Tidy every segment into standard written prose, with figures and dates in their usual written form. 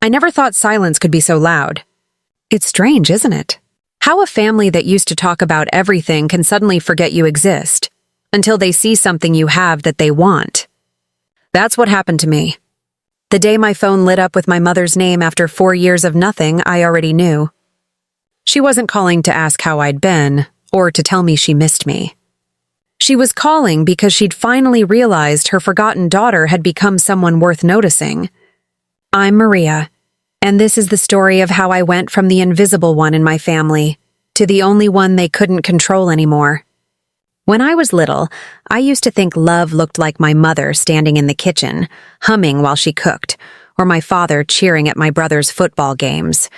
I never thought silence could be so loud. It's strange, isn't it? How a family that used to talk about everything can suddenly forget you exist, until they see something you have that they want. That's what happened to me. The day my phone lit up with my mother's name after 4 years of nothing, I already knew. She wasn't calling to ask how I'd been, or to tell me she missed me. She was calling because she'd finally realized her forgotten daughter had become someone worth noticing. I'm Maria, and this is the story of how I went from the invisible one in my family to the only one they couldn't control anymore. When I was little, I used to think love looked like my mother standing in the kitchen, humming while she cooked, or my father cheering at my brother's football games.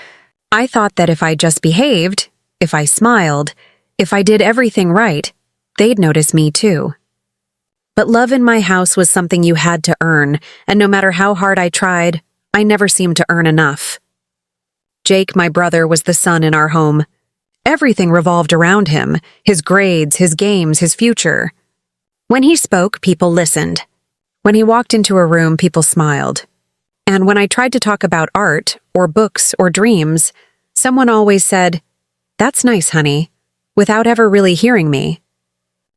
I thought that if I just behaved, if I smiled, if I did everything right, they'd notice me too. But love in my house was something you had to earn, and no matter how hard I tried, I never seemed to earn enough. Jake, my brother, was the sun in our home. Everything revolved around him, his grades, his games, his future. When he spoke, people listened. When he walked into a room, people smiled. And when I tried to talk about art, or books, or dreams, someone always said, "That's nice, honey," without ever really hearing me.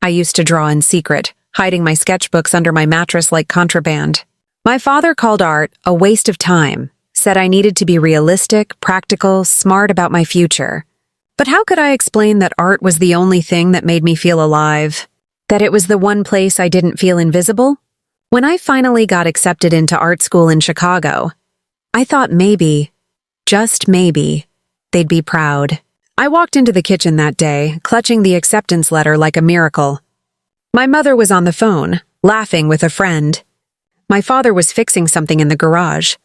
I used to draw in secret, hiding my sketchbooks under my mattress like contraband. My father called art a waste of time, said I needed to be realistic, practical, smart about my future. But how could I explain that art was the only thing that made me feel alive? That it was the one place I didn't feel invisible? When I finally got accepted into art school in Chicago, I thought maybe, just maybe, they'd be proud. I walked into the kitchen that day, clutching the acceptance letter like a miracle. My mother was on the phone, laughing with a friend. My father was fixing something in the garage.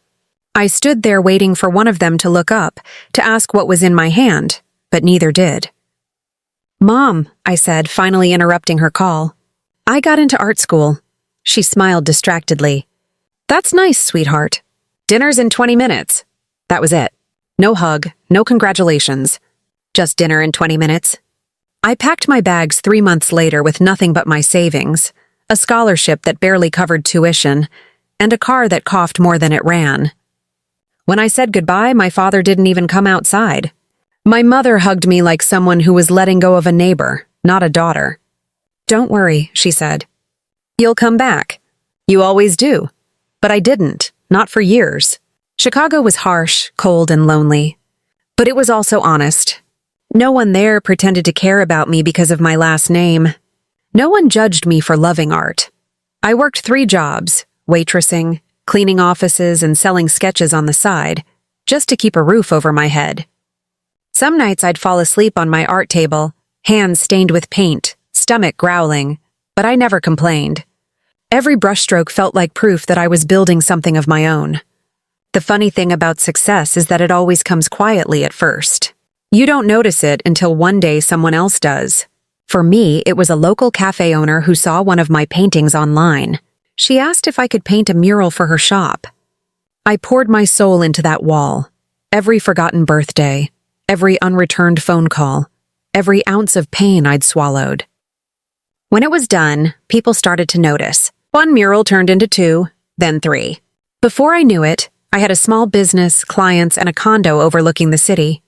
I stood there waiting for one of them to look up, to ask what was in my hand, but neither did. "Mom," I said, finally interrupting her call. "I got into art school." She smiled distractedly. "That's nice, sweetheart. Dinner's in 20 minutes. That was it. No hug, no congratulations. Just dinner in 20 minutes. I packed my bags 3 months later with nothing but my savings, a scholarship that barely covered tuition, and a car that coughed more than it ran. When I said goodbye, my father didn't even come outside. My mother hugged me like someone who was letting go of a neighbor, not a daughter. "Don't worry," she said. "You'll come back. You always do." But I didn't, not for years. Chicago was harsh, cold, and lonely. But it was also honest. No one there pretended to care about me because of my last name. No one judged me for loving art. I worked 3 jobs, waitressing, cleaning offices, and selling sketches on the side, just to keep a roof over my head. Some nights I'd fall asleep on my art table, hands stained with paint, stomach growling, but I never complained. Every brushstroke felt like proof that I was building something of my own. The funny thing about success is that it always comes quietly at first. You don't notice it until one day someone else does. For me, it was a local cafe owner who saw one of my paintings online. She asked if I could paint a mural for her shop. I poured my soul into that wall. Every forgotten birthday, every unreturned phone call, every ounce of pain I'd swallowed. When it was done, people started to notice. 1 mural turned into 2, then 3. Before I knew it, I had a small business, clients, and a condo overlooking the city.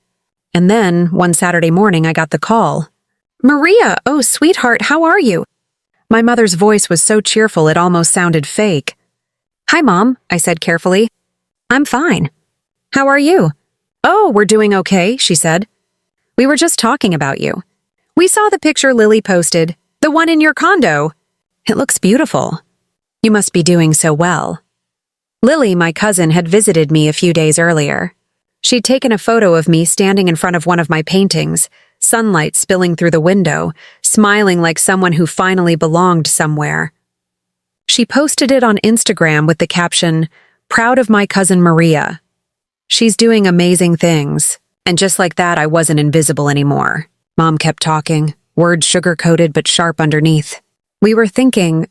And then, one Saturday morning, I got the call. "Maria, oh, sweetheart, how are you?" My mother's voice was so cheerful it almost sounded fake. "Hi, Mom," I said carefully. "I'm fine. How are you?" "Oh, we're doing okay," she said. "We were just talking about you. We saw the picture Lily posted, the one in your condo. It looks beautiful. You must be doing so well." Lily, my cousin, had visited me a few days earlier. She'd taken a photo of me standing in front of one of my paintings, sunlight spilling through the window, smiling like someone who finally belonged somewhere. She posted it on Instagram with the caption, "Proud of my cousin Maria. She's doing amazing things." And just like that, I wasn't invisible anymore. Mom kept talking, words sugar-coated but sharp underneath. "We were thinking,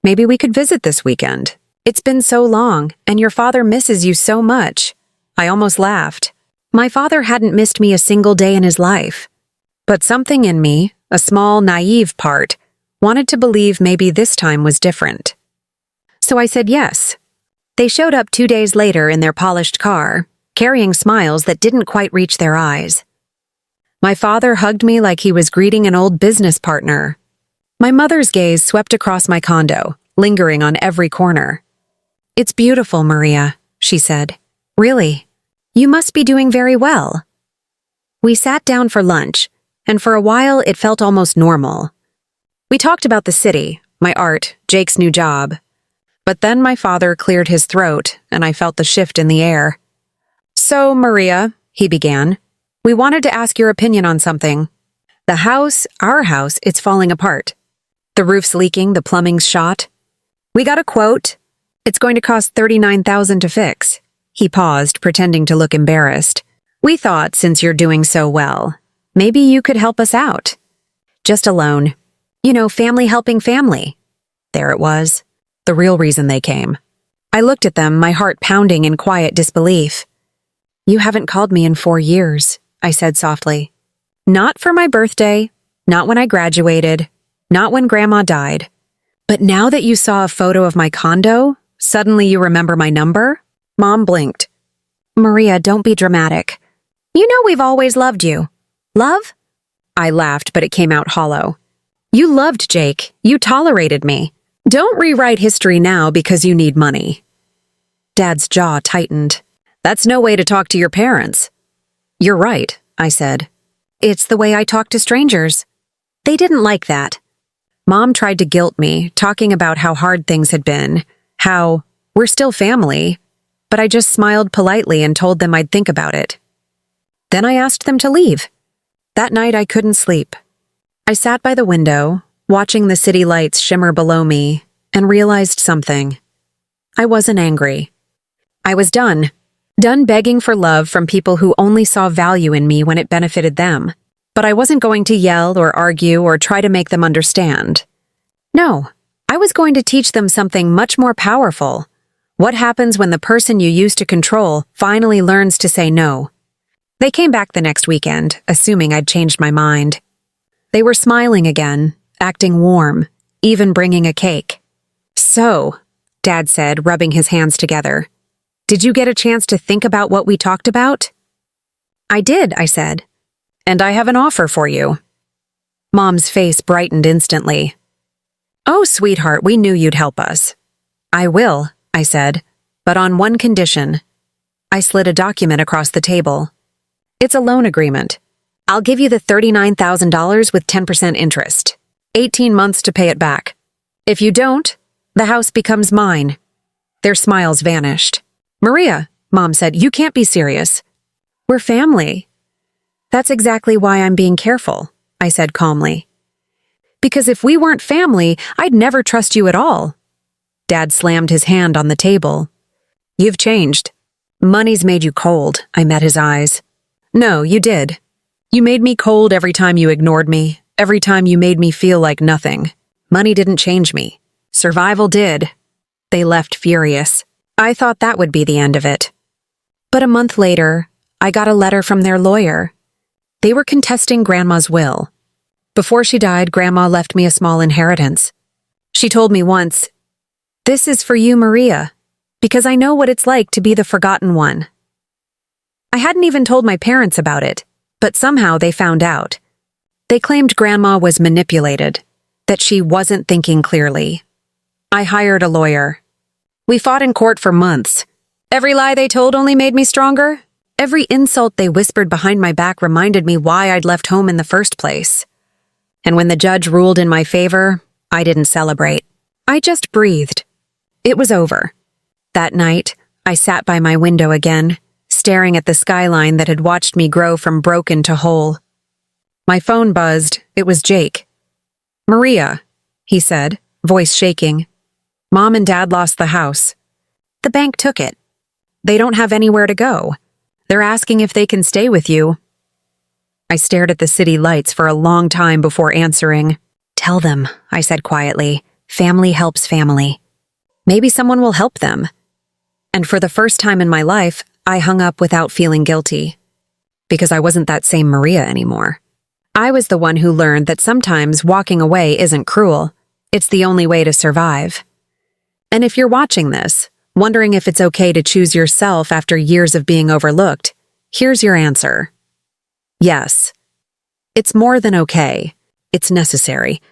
maybe we could visit this weekend. It's been so long, and your father misses you so much." I almost laughed. My father hadn't missed me a single day in his life. But something in me, a small, naive part, wanted to believe maybe this time was different. So I said yes. They showed up 2 days later in their polished car, carrying smiles that didn't quite reach their eyes. My father hugged me like he was greeting an old business partner. My mother's gaze swept across my condo, lingering on every corner. "It's beautiful, Maria," she said. "Really. You must be doing very well." We sat down for lunch, and for a while it felt almost normal. We talked about the city, my art, Jake's new job. But then my father cleared his throat, and I felt the shift in the air. "So, Maria," he began, "we wanted to ask your opinion on something. The house, our house, it's falling apart. The roof's leaking, the plumbing's shot. We got a quote. It's going to cost $39,000 to fix." He paused, pretending to look embarrassed. "We thought, since you're doing so well, maybe you could help us out. Just a loan. You know, family helping family." There it was. The real reason they came. I looked at them, my heart pounding in quiet disbelief. "You haven't called me in 4 years," I said softly. "Not for my birthday, not when I graduated, not when Grandma died. But now that you saw a photo of my condo, suddenly you remember my number?" Mom blinked. "Maria, don't be dramatic. You know we've always loved you." "Love?" I laughed, but it came out hollow. "You loved Jake. You tolerated me. Don't rewrite history now because you need money." Dad's jaw tightened. "That's no way to talk to your parents." "You're right," I said. "It's the way I talk to strangers." They didn't like that. Mom tried to guilt me, talking about how hard things had been, how we're still family, but I just smiled politely and told them I'd think about it. Then I asked them to leave. That night I couldn't sleep. I sat by the window, watching the city lights shimmer below me, and realized something. I wasn't angry. I was done. Done begging for love from people who only saw value in me when it benefited them. But I wasn't going to yell or argue or try to make them understand. No, I was going to teach them something much more powerful. What happens when the person you used to control finally learns to say no? They came back the next weekend, assuming I'd changed my mind. They were smiling again, acting warm, even bringing a cake. "So," Dad said, rubbing his hands together, "did you get a chance to think about what we talked about?" "I did," I said. "And I have an offer for you." Mom's face brightened instantly. "Oh, sweetheart, we knew you'd help us." "I will," I said, "but on one condition." I slid a document across the table. "It's a loan agreement. I'll give you the $39,000 with 10% interest. 18 months to pay it back. If you don't, the house becomes mine." Their smiles vanished. "Maria," Mom said, "you can't be serious. We're family." "That's exactly why I'm being careful," I said calmly. "Because if we weren't family, I'd never trust you at all." Dad slammed his hand on the table. "You've changed. Money's made you cold," I met his eyes. "No, you did. You made me cold every time you ignored me, every time you made me feel like nothing. Money didn't change me. Survival did." They left furious. I thought that would be the end of it. But a month later, I got a letter from their lawyer. They were contesting Grandma's will. Before she died, Grandma left me a small inheritance. She told me once, "This is for you, Maria, because I know what it's like to be the forgotten one." I hadn't even told my parents about it, but somehow they found out. They claimed Grandma was manipulated, that she wasn't thinking clearly. I hired a lawyer. We fought in court for months. Every lie they told only made me stronger. Every insult they whispered behind my back reminded me why I'd left home in the first place. And when the judge ruled in my favor, I didn't celebrate. I just breathed. It was over. That night, I sat by my window again, staring at the skyline that had watched me grow from broken to whole. My phone buzzed. It was Jake. "Maria," he said, voice shaking. "Mom and Dad lost the house. The bank took it. They don't have anywhere to go. They're asking if they can stay with you." I stared at the city lights for a long time before answering. "Tell them," I said quietly. "Family helps family. Maybe someone will help them." And for the first time in my life, I hung up without feeling guilty. Because I wasn't that same Maria anymore. I was the one who learned that sometimes walking away isn't cruel. It's the only way to survive. And if you're watching this, Wondering if it's okay to choose yourself after years of being overlooked? Here's your answer. Yes. It's more than okay. It's necessary.